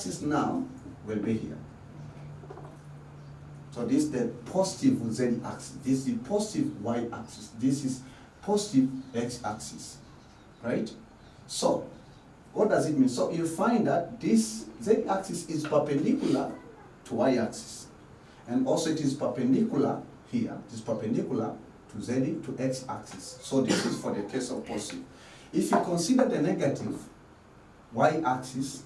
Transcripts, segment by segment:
axis now will be here. So this is the positive Z axis. This is the positive Y axis. This is positive X axis. Right? So, what does it mean? So you find that this Z axis is perpendicular to Y axis. And also it is perpendicular here. It is perpendicular to Z to X axis. So this is for the case of positive. If you consider the negative Y axis,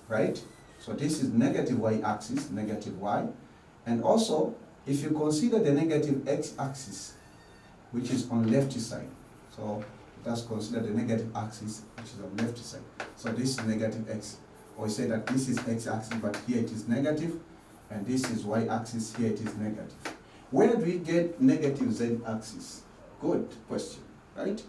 right? So this is negative Y axis, negative Y. And also, if you consider the negative X axis, which is on left side. So let's consider the negative axis, which is on left side. So this is negative X. Or we say that this is X axis, but here it is negative, and this is Y axis, here it is negative. Where do we get negative Z axis? Good question, right?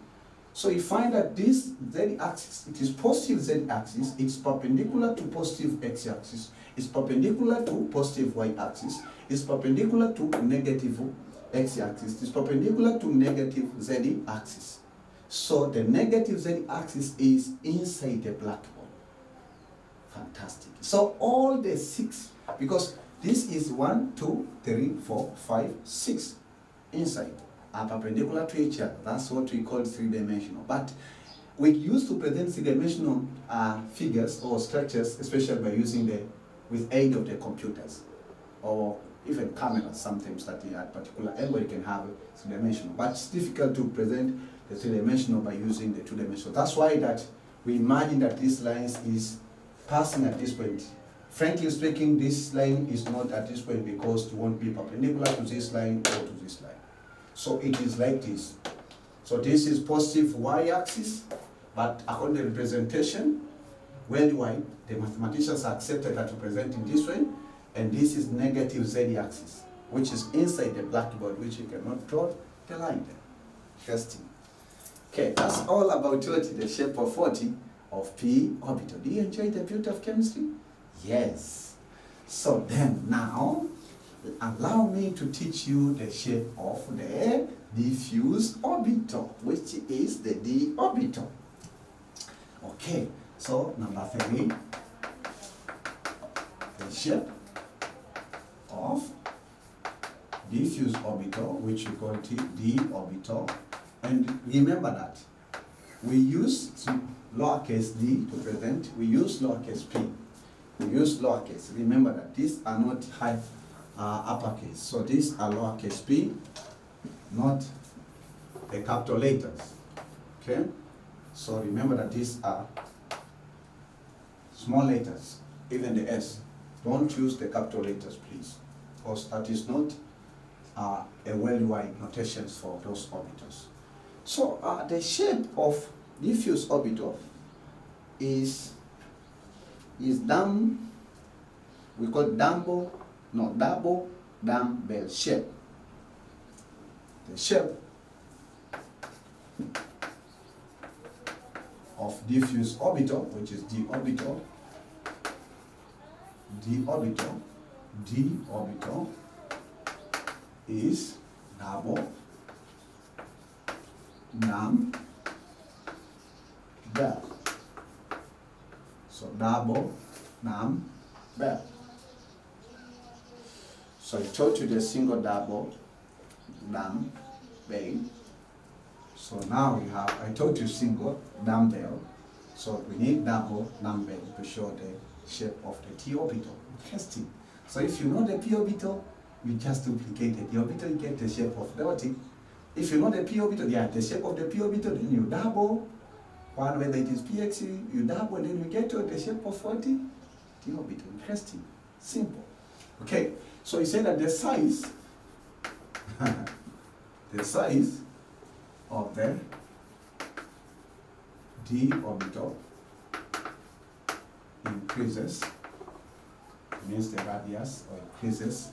So you find that this Z axis, it is positive Z axis, it's perpendicular to positive X axis, it's perpendicular to positive Y axis, it's perpendicular to negative X axis, it's perpendicular to negative Z axis. So the negative Z axis is inside the blackboard. Fantastic. So all the 6, because this is 1, 2, 3, 4, 5, 6 inside are perpendicular to each other. That's what we call 3-dimensional. But we used to present 3-dimensional figures or structures, especially by using with aid of the computers or even cameras. Sometimes that at particular angle you can have 3-dimensional. But it's difficult to present the 3-dimensional by using the 2-dimensional. That's why that we imagine that this line is passing at this point. Frankly speaking, this line is not at this point because it won't be perpendicular to this line or to this line. So it is like this. So this is positive Y-axis, but according to the representation, worldwide, the mathematicians accepted that to present in this way, and this is negative Z-axis, which is inside the blackboard, which you cannot draw the line there. Interesting. Okay, that's all about the shape of 40 of P orbital. Do you enjoy the beauty of chemistry? Yes. So then now, allow me to teach you the shape of the diffuse orbital, which is the d orbital. Okay, so number 3, the shape of diffuse orbital, which we call d orbital. And remember that we use lowercase d to present, we use lowercase p. We use lowercase. Remember that these are not uppercase. So these are lowercase p, not the capital letters. Okay? So remember that these are small letters, even the S. Don't use the capital letters, please, because that is not a worldwide notation for those orbitals. So the shape of diffuse orbital is we call double dumbbell shape. The shape of diffuse orbital, which is d orbital, is double dumbbell. So double dumbbell. So I taught you the single double dumbbell. So now we have, I taught you single dumbbell. So we need double dumbbell to show the shape of the t orbital. Interesting. So if you know the p orbital, you just duplicate the d orbital, you get the shape of the orbital. If you know the p orbital, yeah, the shape of the p orbital, then you double. One, whether it is px, you double, then you get to the shape of 40 t orbital. Interesting. Simple. Okay. So he said that the size, of the d orbital increases, means the radius or increases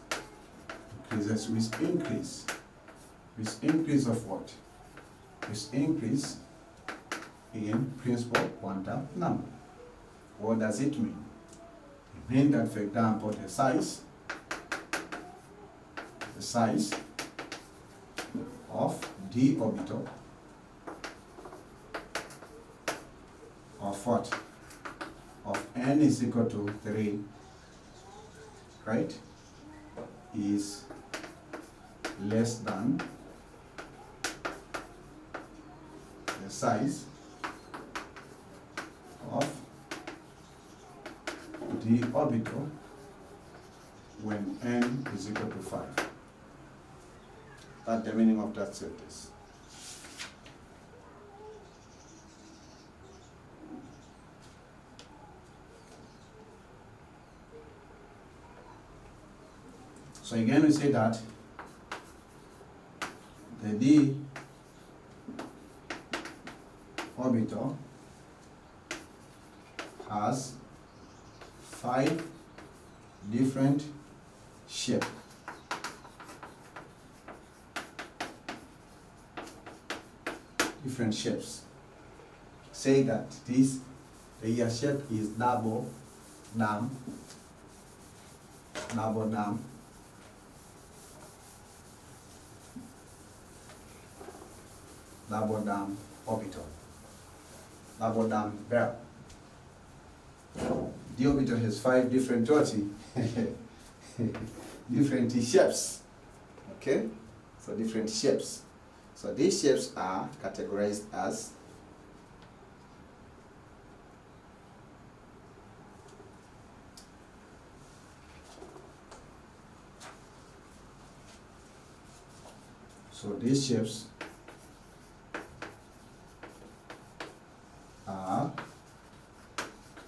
with increase. With increase of what? With increase in principal quantum number. What does it mean? It means that, for example, the size of d orbital of what? of n is equal to 3, right, is less than the size of the orbital when n is equal to 5. That's the meaning of that sentence. So again we say that the d orbital has 5 different shapes. Different shapes. Say that the ear shape is double dam, double dam, double dam orbital, double dam bell. The orbital has 5 different different shapes. Okay, so different shapes. So these shapes are categorized as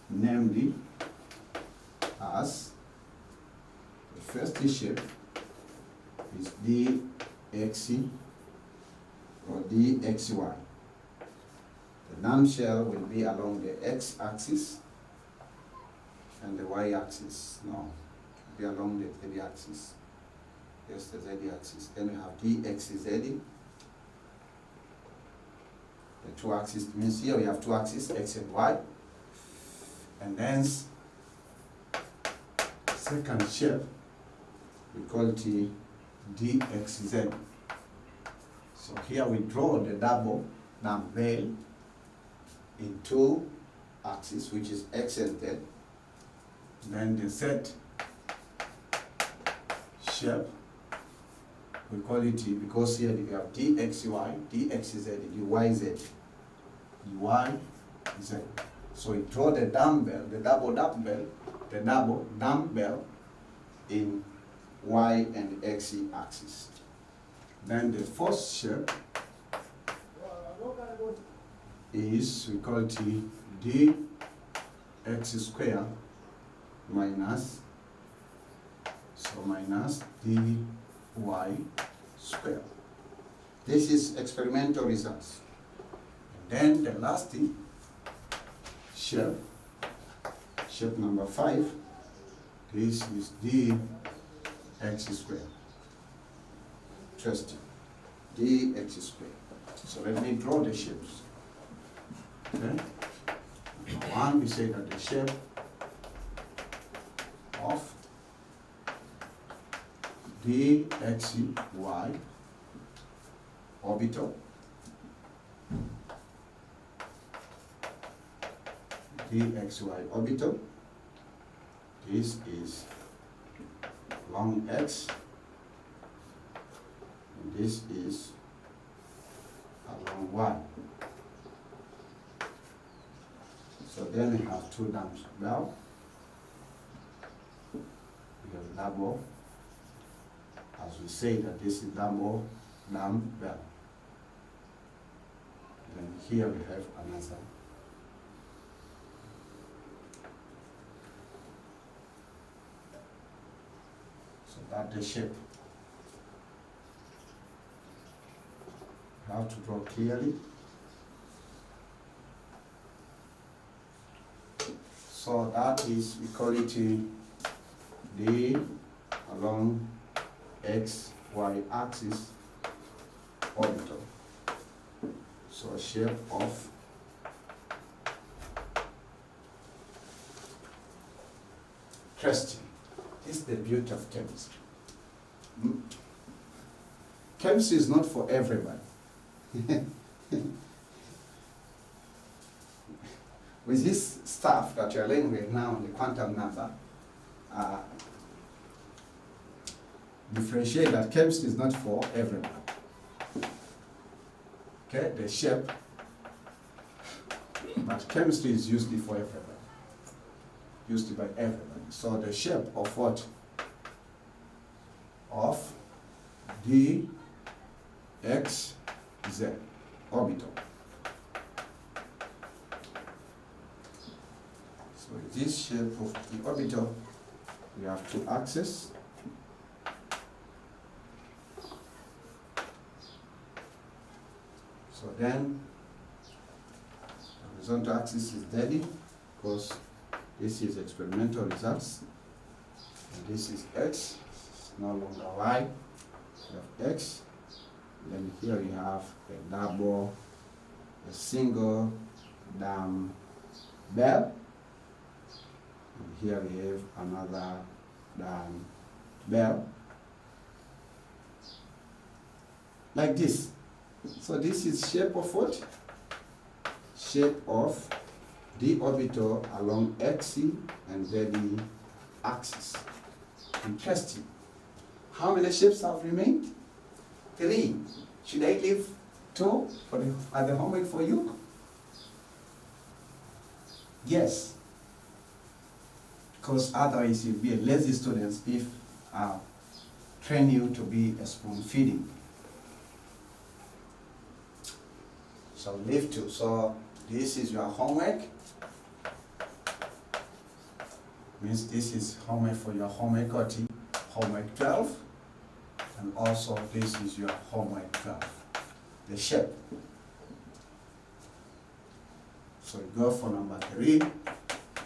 namely as the first shape is DXY or DXY. The NAM shell will be along the x-axis and the y-axis. No, be along the z-axis. Yes, the z-axis. Then we have DXZ. The 2 axes means here we have 2 axes, x and y. And then second shape we call it DXZ. So here we draw the double dumbbell in 2 axes, which is x and z. Then the Z shape we call it, because here we have DXY, DXZ, DYZ, DYZ. So we draw the dumbbell, the double dumbbell in y and x axis. Then the fourth shape is, we call it dx square minus, so minus dy square. This is experimental results. And then the last thing, shape number 5, this is dx square. Interesting. Dx square. So let me draw the shapes. Okay. Number 1, we say that the shape of dxy orbital this is long x and this is along y. So then we have 2 dumbbells. Now we have double, as we say that this is double dumbbell. Then here we have another. So that's the shape. You have to draw clearly. So that is, we call it the along x, y axis orbital. So a shape of interesting. This is the beauty of chemistry. Chemistry is not for everybody. with this stuff that you're learning right now, the quantum number, differentiate that chemistry is not for everyone. Okay, the shape, but chemistry is used for everyone. Used by everybody. So the shape of what? Of d x z orbital. So this shape of the orbital, we have two axes. So then the horizontal axis is dead because this is experimental results, and this is x, it's no longer y, we have x, then here we have a single dumbbell, and here we have another dumbbell, like this. So this is shape of what? Shape of the orbital along x and z axis. Interesting. How many shapes have remained? 3. Should I leave 2 for the homework for you? Yes. Because otherwise you'll be a lazy student if I train you to be a spoon feeding. So leave 2. So this is your homework. Means this is homework for your homework homework 12, and also this is your homework 12, the shape. So you go for number 3,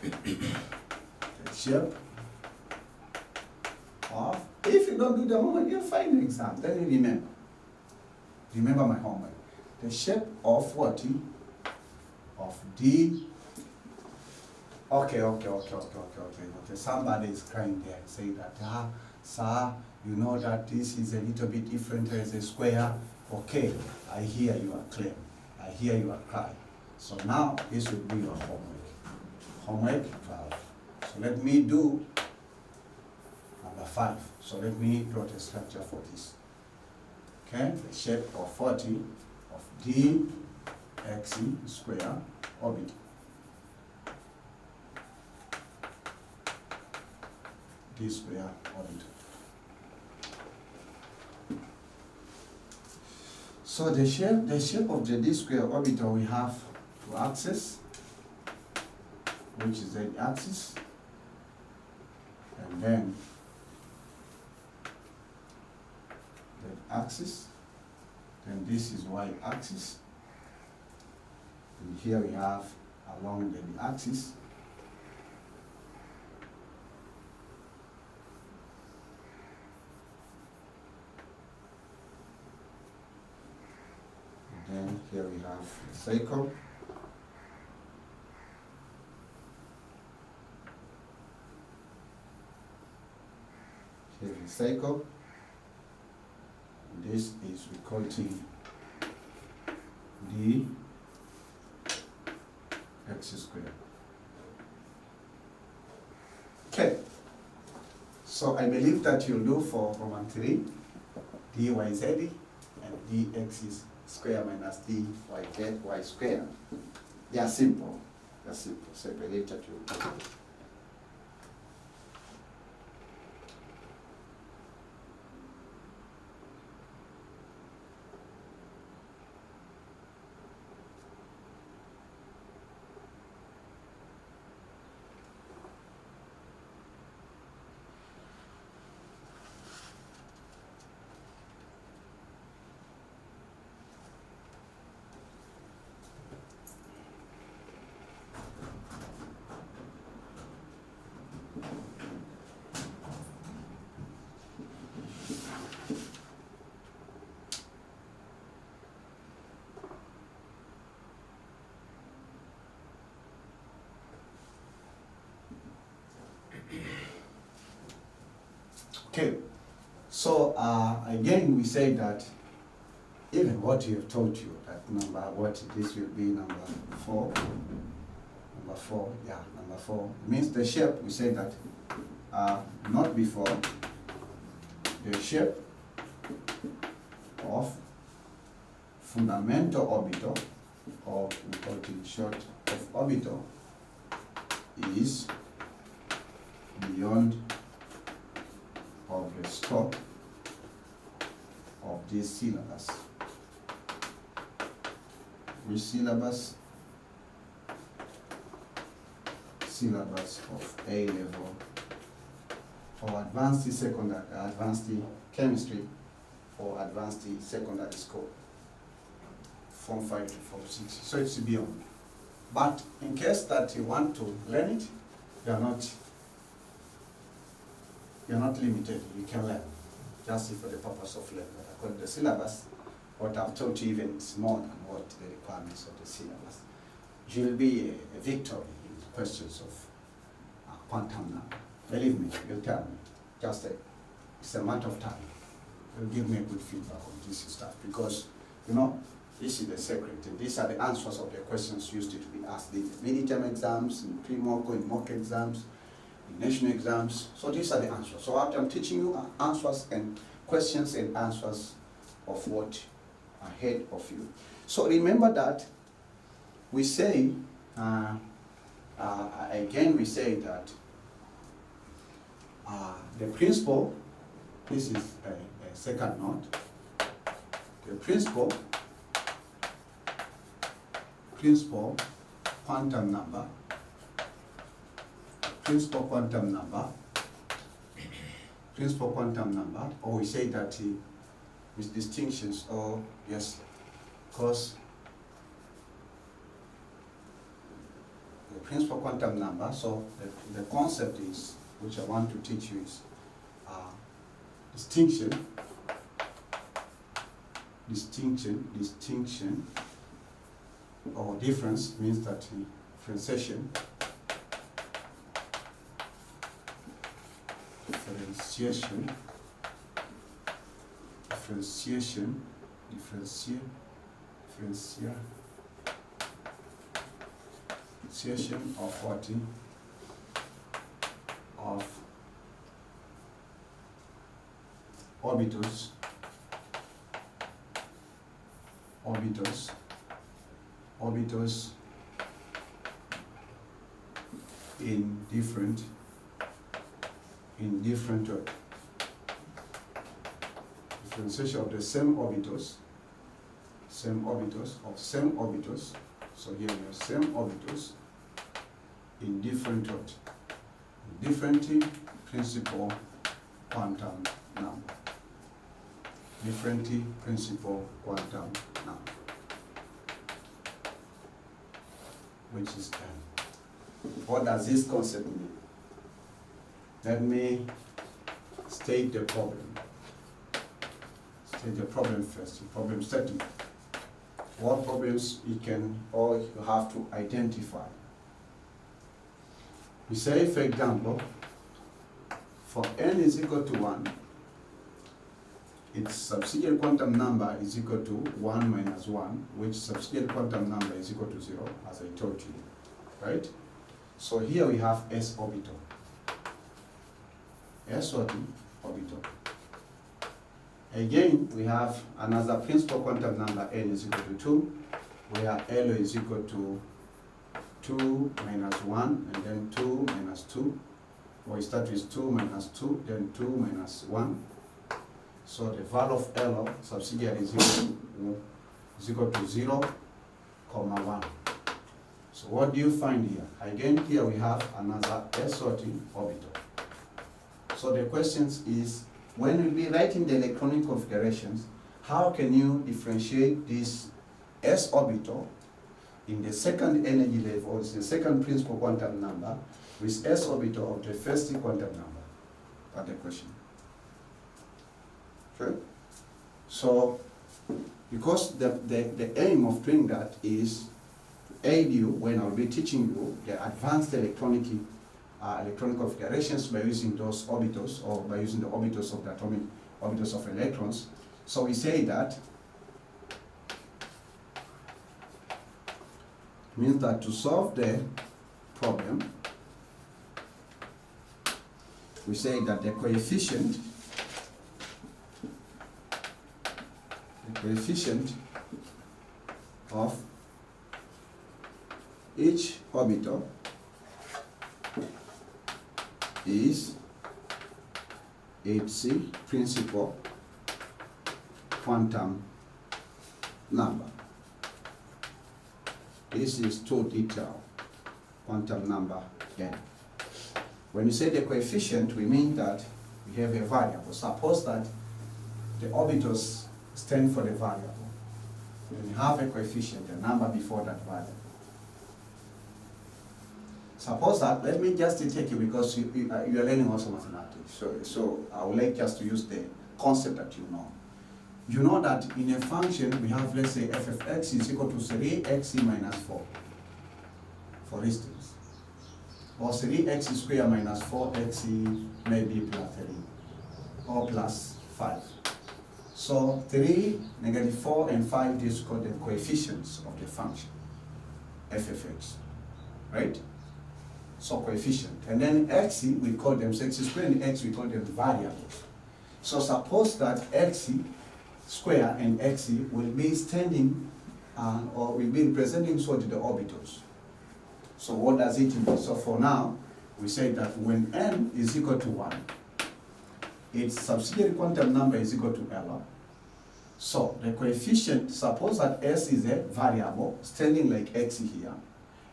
the shape of, if you don't do the homework, you'll find the exam, then you remember my homework, the shape of what? Of D. Okay. Somebody is crying there, saying that, sir, you know that this is a little bit different as a square. Okay, I hear your claim. I hear your cry. So now this will be your homework. Homework 12. So let me do number 5. So let me draw the structure for this. Okay, the shape of 40 of d x square orbital. D square orbital. So the shape of the d square orbital, we have two axes, which is the axis, and then the axis, then this is y axis, and here we have along the axis and here we have a circle. Here is a circle. This is we call it d x squared. Okay. So I believe that you'll do for Roman 3, dyz and dx square minus dy y square. They are simple. They are simple. So I believe that you'll do. Okay, so again we say that even what we have told you, that number, what this will be number 4, number 4, yeah, number 4 means the shape, we say that not before the shape of fundamental orbital, or we call it in short of orbital, is beyond of the scope of this syllabus. Which syllabus? Syllabus of A level for advanced secondary, advanced chemistry for advanced secondary school, Form 5 to Form 6. So it's beyond. But in case that you want to learn it, you're not limited. You can learn just for the purpose of learning. But according to the syllabus, what I've taught you even is more than what the requirements of the syllabus. You'll be a victory in questions of quantum number. Believe me, you'll tell me. It's a matter of time. You'll give me a good feedback on this stuff because, this is the secret. And these are the answers of the questions used to be asked in mid-term exams, in pre-mock, in mock exams, in national exams. So these are the answers. So after I'm teaching you answers and questions and answers of what ahead of you. So remember that we say, again we say that the principle, this is a second note, the principle quantum number, or we say that with distinctions, or yes, because the principal quantum number, so the concept is, which I want to teach you is distinction, or difference means that differentiation, of what? Of orbitals in different differentiation of the same orbitals. So here we have same orbitals in different principal quantum number. Which is n. What does this concept mean? Let me state the problem. State the problem first, the problem statement. What problems you have to identify. We say, for example, for n is equal to 1, its subsidiary quantum number is equal to 1 minus 1, which subsidiary quantum number is equal to 0, as I told you, right? So here we have s orbital. Orbital. Again, we have another principal quantum number, n is equal to 2, where L is equal to 2 minus 1, and then 2 minus 2. Or we start with 2 minus 2, then 2 minus 1. So the value of L subsidiary is equal to 0, 1. So what do you find here? Again, here we have another s-sorting orbital. So the question is, when we'll be writing the electronic configurations, how can you differentiate this s orbital in the second energy level, it's the second principal quantum number, with s orbital of the first quantum number? That's the question. Okay? So, because the aim of doing that is to aid you when I'll be teaching you the advanced electronic configurations by using those orbitals, or by using the orbitals of the atomic orbitals of electrons. So we say that means that to solve the problem, we say that the coefficient of each orbital is its principal quantum number. This is too detailed. Quantum number n. When you say the coefficient, we mean that we have a variable. Suppose that the orbitals stand for the variable. Then you have a coefficient, a number before that variable. Suppose that, let me just take it because you are learning also mathematics. So I would like just to use the concept that you know. You know that in a function we have, let's say, f of x is equal to 3x minus 4, for instance. Or 3x squared minus 4x maybe plus 3, or plus 5. So 3, negative 4, and 5, these called the coefficients of the function, f of x, right? So coefficient. And then x, we call them, so x squared and x, we call them variables. So suppose that x square and x will be standing or will be representing sort of the orbitals. So what does it mean? So for now, we say that when n is equal to 1, its subsidiary quantum number is equal to L. So the coefficient, suppose that s is a variable standing like x here.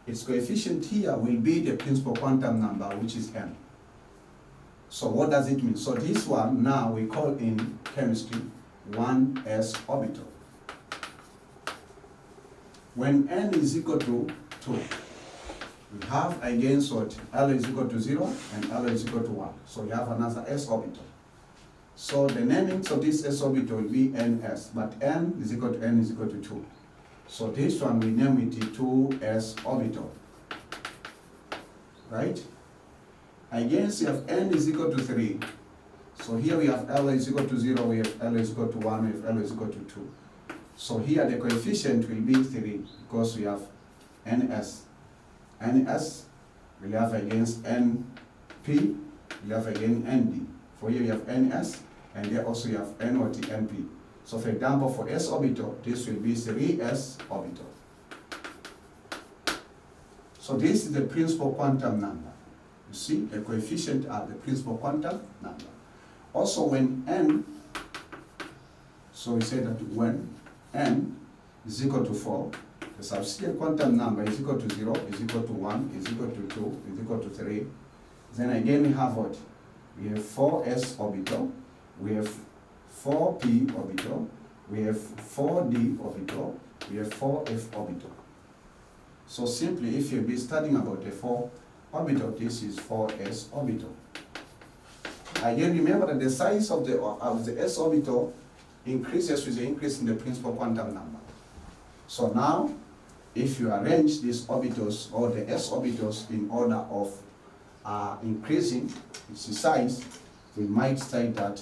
Its coefficient here will be the principal quantum number, which is n. So what does it mean? So this one now we call in chemistry 1s orbital. When n is equal to 2, we have against what L is equal to 0 and L is equal to 1. So we have another s orbital. So the naming of this s orbital will be ns, but n is equal to 2. So this one we name it the 2s orbital. Right? Against you have n is equal to 3. So here we have L is equal to 0, we have L is equal to 1, we have L is equal to 2. So here the coefficient will be 3 because we have ns. ns will have against np, we have again nd. For here you have ns, and there also you have n or np. So for example, for s orbital, this will be 3s orbital. So this is the principal quantum number. You see, the coefficient are the principal quantum number. Also when n, so we say that when n is equal to 4, the subsidiary quantum number is equal to 0, is equal to 1, is equal to 2, is equal to 3. Then again we have what? We have 4s orbital, we have 4p orbital, we have 4d orbital, we have 4f orbital. So simply, if you'll be studying about the 4 orbital, this is 4s orbital. Again, remember that the size of the s orbital increases with the increase in the principal quantum number. So now, if you arrange these orbitals or the s orbitals in order of increasing its size, we might say that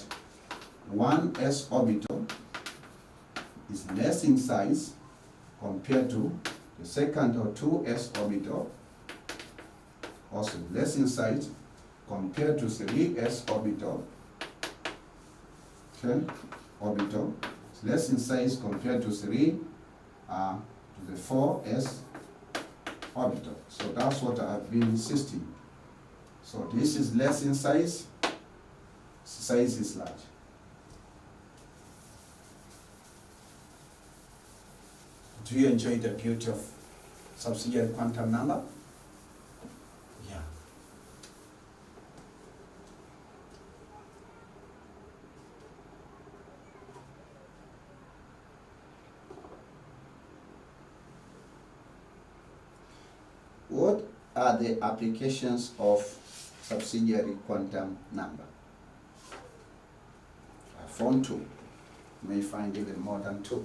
1s orbital is less in size compared to the second or 2s orbital, also less in size compared to 3s orbital. Okay, orbital is less in size compared to the 4s orbital. So that's what I've been insisting. So this is less in size, size is large. Do you enjoy the beauty of subsidiary quantum number? Yeah. What are the applications of subsidiary quantum number? I found 2. You may find even more than 2.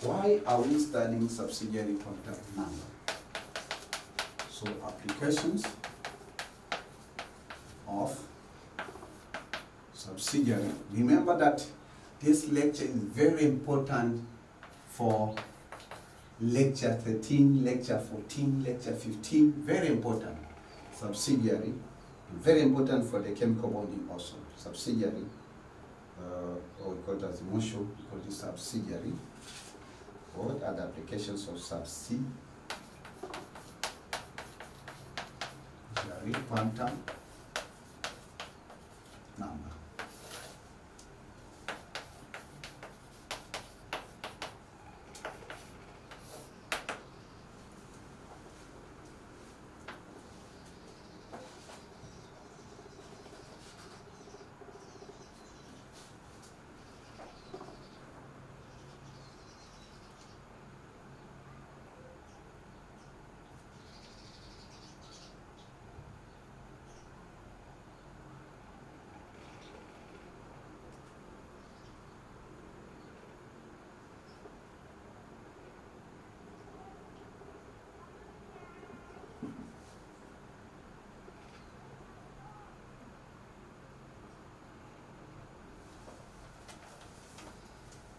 Why are we studying subsidiary quantum number? So applications of subsidiary. Remember that this lecture is very important for lecture 13, lecture 14, lecture 15, very important. Subsidiary, very important for the chemical bonding also. Subsidiary, or we call it as emotion, we call it subsidiary. What are the applications of subsidiary quantum number?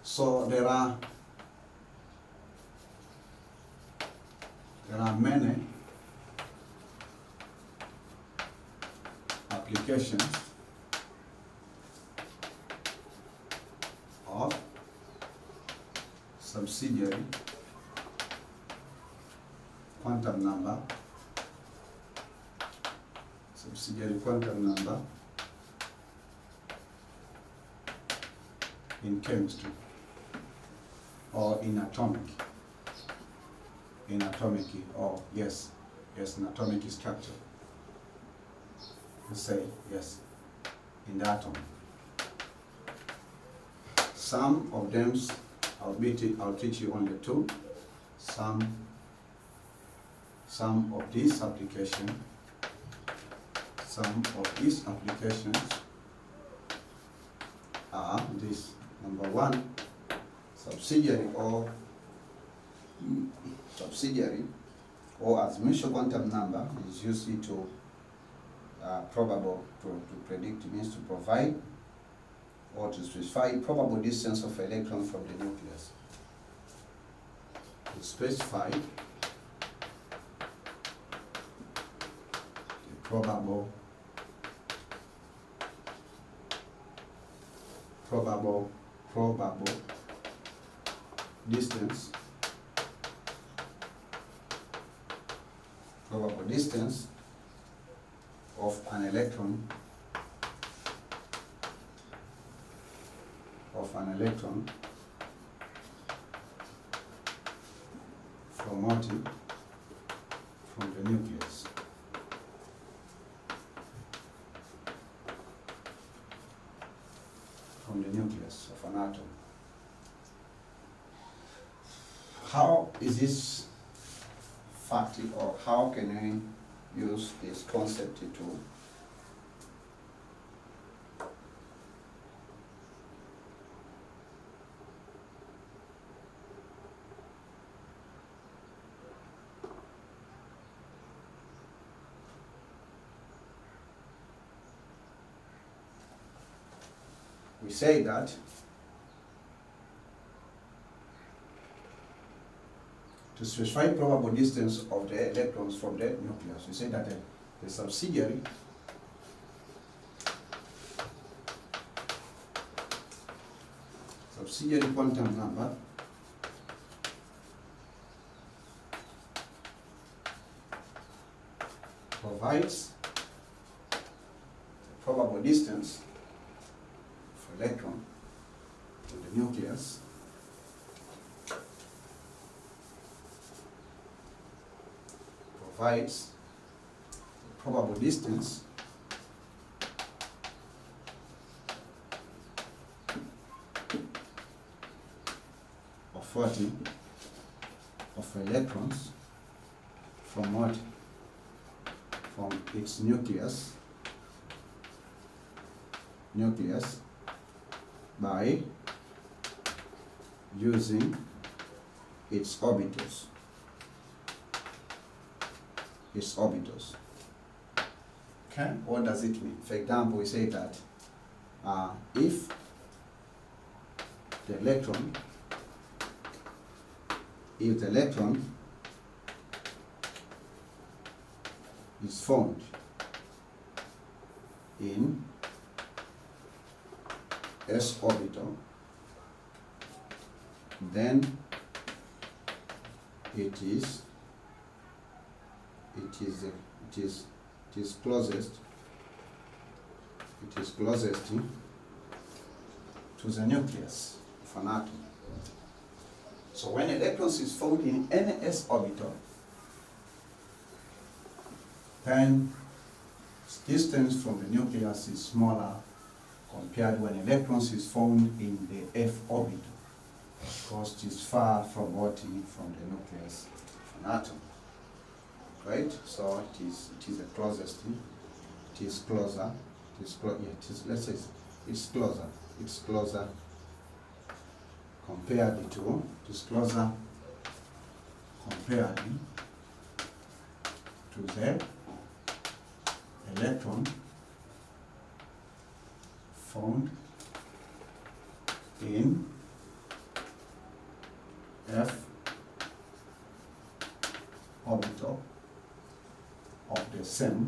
So there are many applications of subsidiary quantum number, in chemistry or in atomic or yes, in atomic structure. Let's say yes, in the atom. Some of them I'll teach you only two. Some of these applications are this. Number one, subsidiary or as measure quantum number is usually to probable to predict, means to provide or to specify probable distance of electron from the nucleus. To specify the probable distance of an electron from the nucleus. From the nucleus of an atom. How is this fact, or how can we use this concept to we say that to specify probable distance of the electrons from the nucleus, we say that the subsidiary quantum number provides the probable distance of electron to the nucleus provides the probable distance of 40 of electrons from what? From its nucleus by using its orbitals. Okay, what does it mean? For example, we say that if the electron if the electron is found in s orbital, then it is closest to the nucleus of an atom. So when electrons is found in any s orbital, then distance from the nucleus is smaller compared when electrons is found in the f orbital, because it is far from from the nucleus of an atom. Right? So it is the closest. It is closer. Let's say it's closer. It's closer compared to. It is closer compared to the electron found in f orbital of the same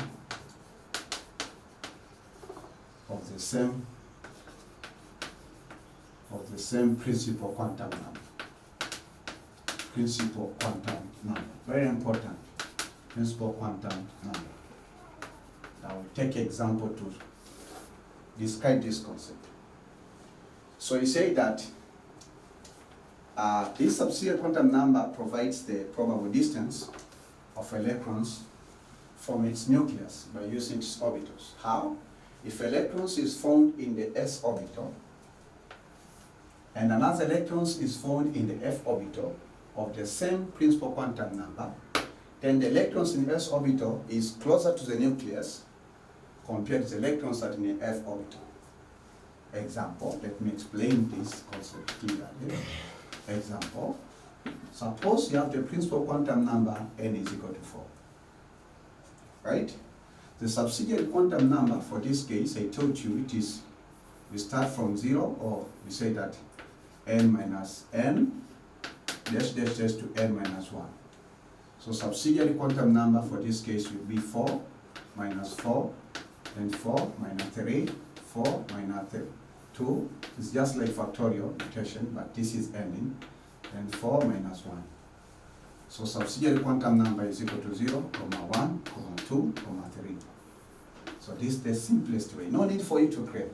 principal quantum number. Principal quantum number. Very important. Principal quantum number. I will take an example to describe this concept. So you say that this subsidiary quantum number provides the probable distance of electrons from its nucleus by using its orbitals. How? If electrons is found in the s orbital and another electrons is found in the f orbital of the same principal quantum number, then the electrons in the s orbital is closer to the nucleus compared to the electrons that in the f orbital. Example, let me explain this concept clearly. Example, suppose you have the principal quantum number n is equal to 4. Right? The subsidiary quantum number for this case, I told you it is, we start from 0, or we say that n minus n dash dash dash to n minus 1. So subsidiary quantum number for this case will be 4 minus 4, then 4 minus 3, 4 minus 3. 2 is just like factorial notation, but this is ending, then 4 minus 1. So subsidiary quantum number is equal to 0, 1, 2, 3. So this is the simplest way. No need for you to create.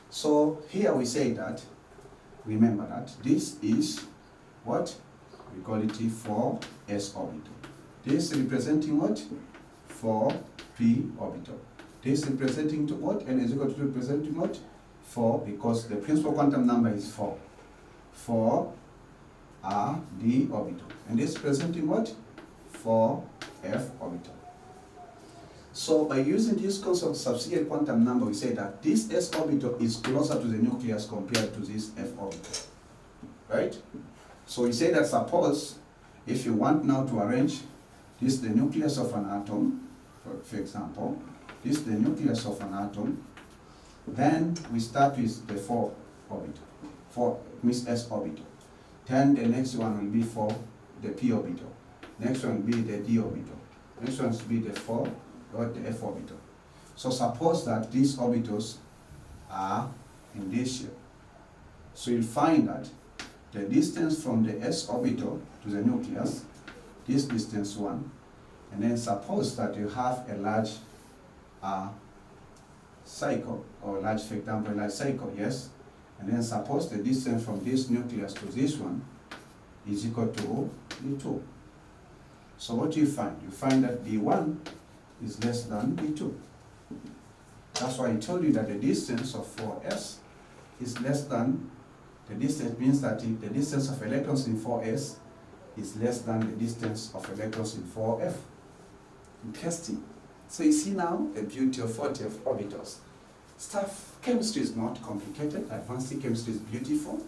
So here we say that, remember that this is what? We call it 4s orbital. This representing what? 4p orbital. This representing to what? And is equal to representing what? 4, because the principal quantum number is 4. 4 are d orbital. And this representing what? 4f orbital. So by using this concept of subsidiary quantum number, we say that this s orbital is closer to the nucleus compared to this f orbital. Right? So we say that suppose if you want now to arrange this the nucleus of an atom, for example, this is the nucleus of an atom, then we start with the 4 orbital. 4 means s orbital. Then the next one will be for the p orbital. Next one will be the d orbital. Next one will be the 4 or the f orbital. So suppose that these orbitals are in this shape. So you'll find that the distance from the s orbital to the nucleus, this distance 1, and then suppose that you have a large cycle, or large, for example, large cycle, yes? And then suppose the distance from this nucleus to this one is equal to d2. So what do you find? You find that d1 is less than d2. That's why I told you that the distance of 4s is less than, the distance means that the distance of electrons in 4s is less than the distance of electrons in 4f. Interesting. So you see now the beauty of 40 orbitals. Chemistry is not complicated. Advanced chemistry is beautiful.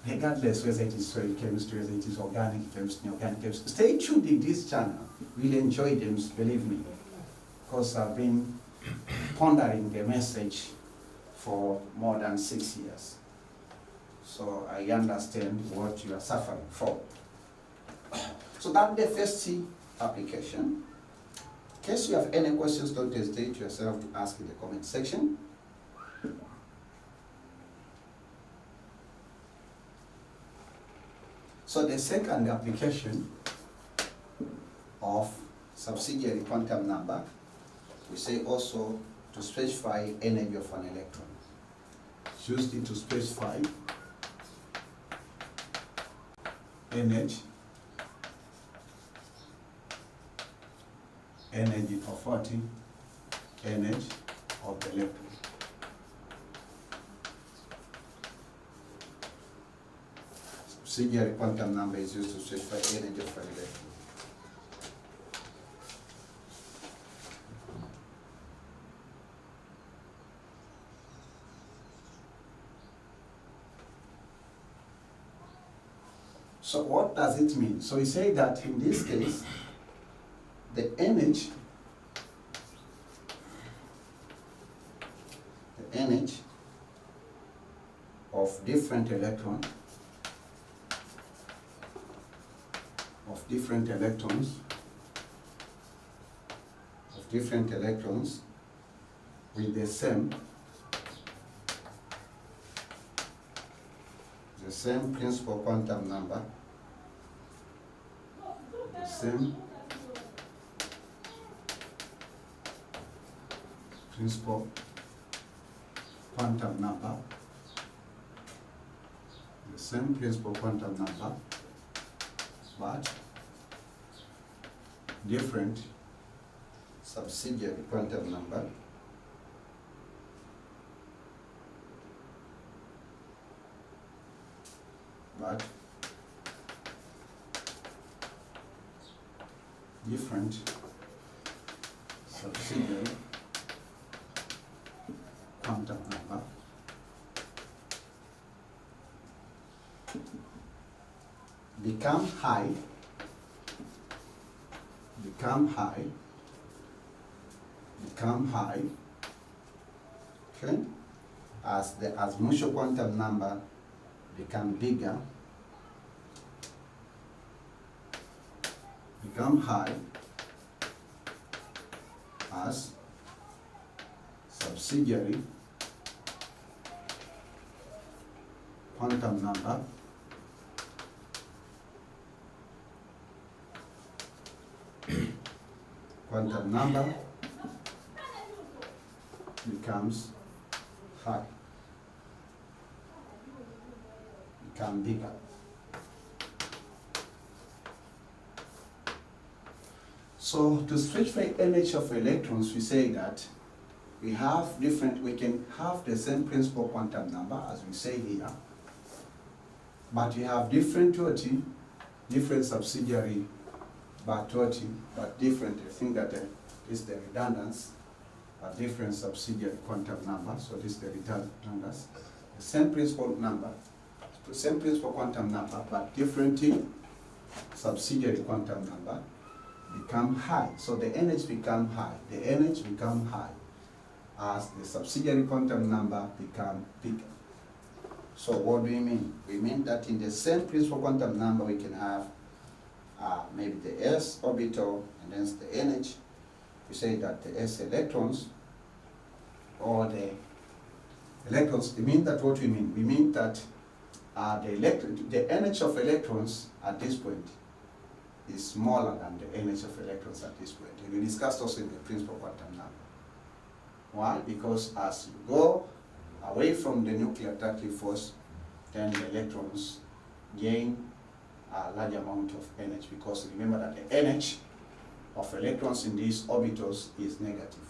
Regardless whether it is soil chemistry, whether it is organic chemistry, organic chemistry. Stay tuned in this channel. Really enjoy them, believe me. Because I've been pondering the message for more than 6 years. So I understand what you are suffering for. So that's the first application. In case you have any questions, don't hesitate yourself to ask in the comment section. So the second application of subsidiary quantum number, we say also to specify energy of an electron. It's used to specify energy of what? Energy of the electron. Subsidiary quantum number is used to specify energy of an electron. So what does it mean? So we say that in this case, the energy of different electrons with the same principal quantum number, the same principal quantum number, but different subsidiary quantum number, but different subsidiary quantum number become high, okay, as mutual quantum number become bigger, become high as subsidiary quantum number becomes high, become bigger. So to specify energy of electrons, we say that we can have the same principal quantum number as we say here, but we have different subsidiary, but different. I think that is the redundance, a different subsidiary quantum number. So this is the redundance. The same principal quantum number, but different subsidiary quantum number become high. So the energy become high. The energy become high as the subsidiary quantum number become bigger. So what do we mean? We mean that in the same principal quantum number we can have maybe the s orbital and then the energy. We say that the s electrons or the electrons, we mean that what we mean? We mean that the energy of electrons at this point is smaller than the energy of electrons at this point. And we discussed also in the principal quantum number. Why? Because as you go away from the nuclear attractive force, then the electrons gain a large amount of energy, because remember that the energy of electrons in these orbitals is negative.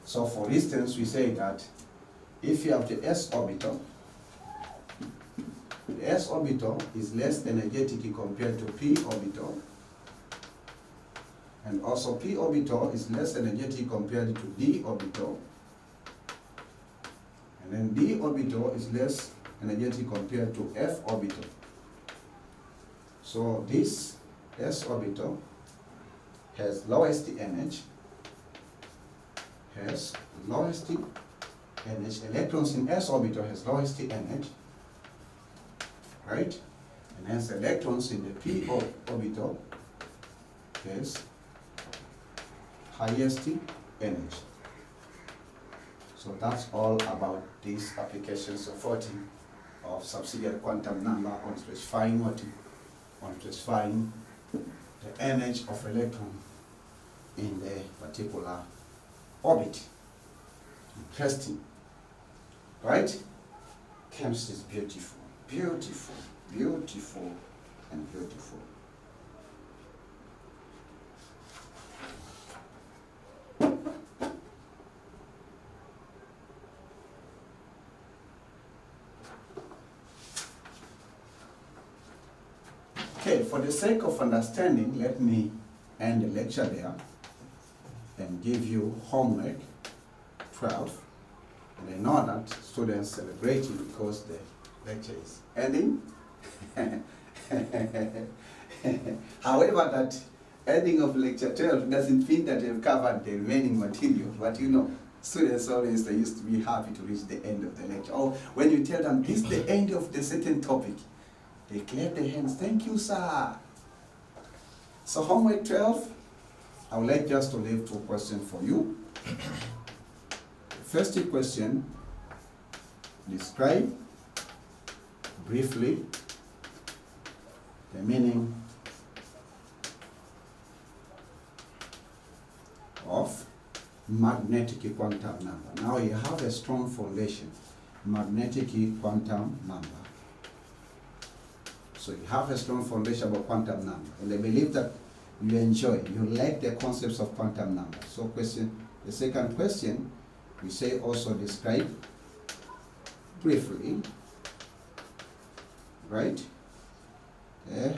So for instance, we say that if you have the s orbital, the s orbital is less energetic compared to p orbital, and also p orbital is less energetic compared to d orbital, and then d orbital is less energetic compared to f orbital. So this s orbital has lowest energy, electrons in s orbital has lowest energy, right? And hence electrons in the p orbital has highest energy. So that's all about these applications of 40 of subsidiary quantum number on specifying the energy of electron in the particular orbit. Interesting, right? Chemistry is beautiful, beautiful, beautiful, and beautiful. Okay, for the sake of understanding, let me end the lecture there and give you homework 12. And I know that students celebrating because the lecture is ending. However, that ending of lecture 12 doesn't mean that they've covered the remaining material, but you know, students always, they used to be happy to reach the end of the lecture. Or when you tell them this is the end of the certain topic, they clap their hands, thank you, sir. So homework 12, I would like just to leave 2 questions for you. First question, describe briefly the meaning of magnetic quantum number. Now you have a strong foundation, magnetic quantum number. So you have a strong foundation about quantum number, and I believe that you like the concepts of quantum number. So the second question, we say also describe briefly, right, the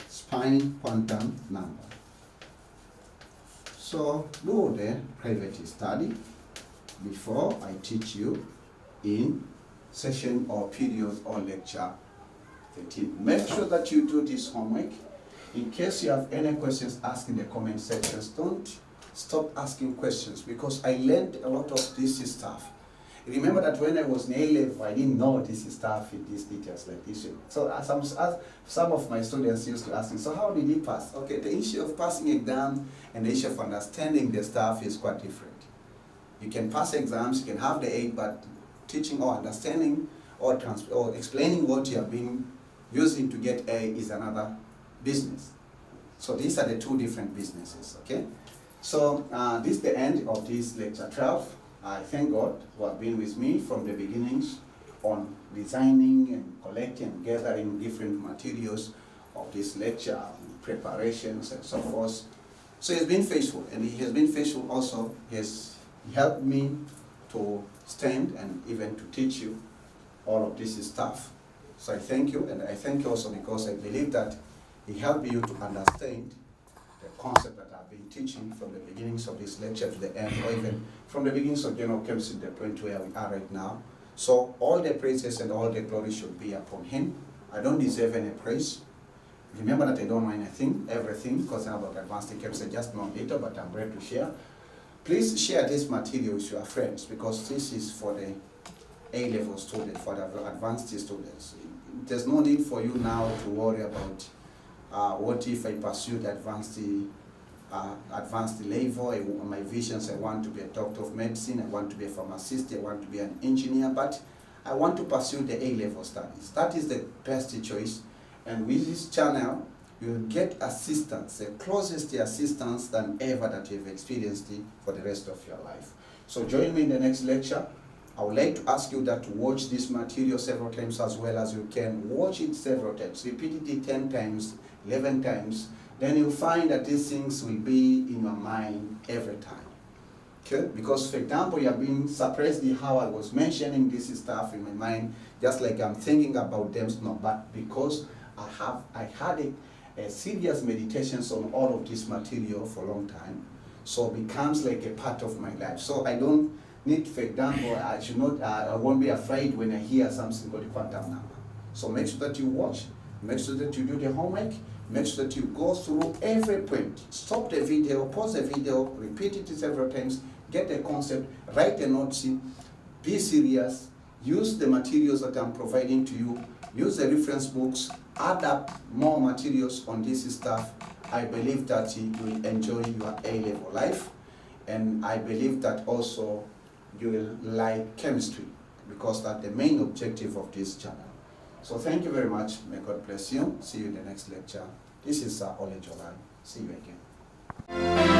spine quantum number. So do the private study before I teach you in session or period or lecture 13. Make sure that you do this homework. In case you have any questions, ask in the comment sections. Don't stop asking questions, because I learned a lot of this stuff. Remember that when I was in A-level, I didn't know this stuff in these details like this. So some of my students used to ask me, so how did he pass? Okay, the issue of passing exam and the issue of understanding the stuff is quite different. You can pass exams, you can have the 8, but teaching or understanding or explaining what you have been using to get A is another business. So these are the 2 different businesses, okay? So this is the end of this lecture 12. I thank God who have been with me from the beginnings on designing and collecting and gathering different materials of this lecture, preparations and so forth. So he's been faithful, and he has been faithful also. He has helped me to stand and even to teach you all of this stuff. So I thank you, and I thank you also because I believe that he helped you to understand the concept that I've been teaching from the beginnings of this lecture to the end, or even from the beginnings of general chemistry to the point where we are right now. So all the praises and all the glory should be upon him. I don't deserve any praise. Remember that I don't know everything, because I'm about advanced chemistry, just know later, but I'm ready to share. Please share this material with your friends, because this is for the A-level students, for the advanced students. There's no need for you now to worry about what if I pursue the advanced level. My visions, I want to be a doctor of medicine, I want to be a pharmacist, I want to be an engineer, but I want to pursue the A-level studies. That is the best choice. And with this channel, you'll get assistance, the closest assistance than ever that you've experienced for the rest of your life. So join me in the next lecture. I would like to ask you that to watch this material several times as well as you can. Watch it several times. Repeat it 10 times, 11 times. Then you'll find that these things will be in your mind every time. Okay? Because, for example, you have been surprised at how I was mentioning this stuff in my mind, just like I'm thinking about them, no, but because I had a serious meditations on all of this material for a long time, so it becomes like a part of my life. So I don't need, for example, I won't be afraid when I hear something called quantum number. So make sure that you watch, make sure that you do the homework, make sure that you go through every point. Stop the video, pause the video, repeat it several times, get the concept, write the notes in, be serious, use the materials that I'm providing to you, use the reference books, add up more materials on this stuff. I believe that you will enjoy your A-level life, and I believe that also you will like chemistry, because that's the main objective of this channel. So thank you very much. May God bless you. See you in the next lecture. This is Olenjolai. See you again.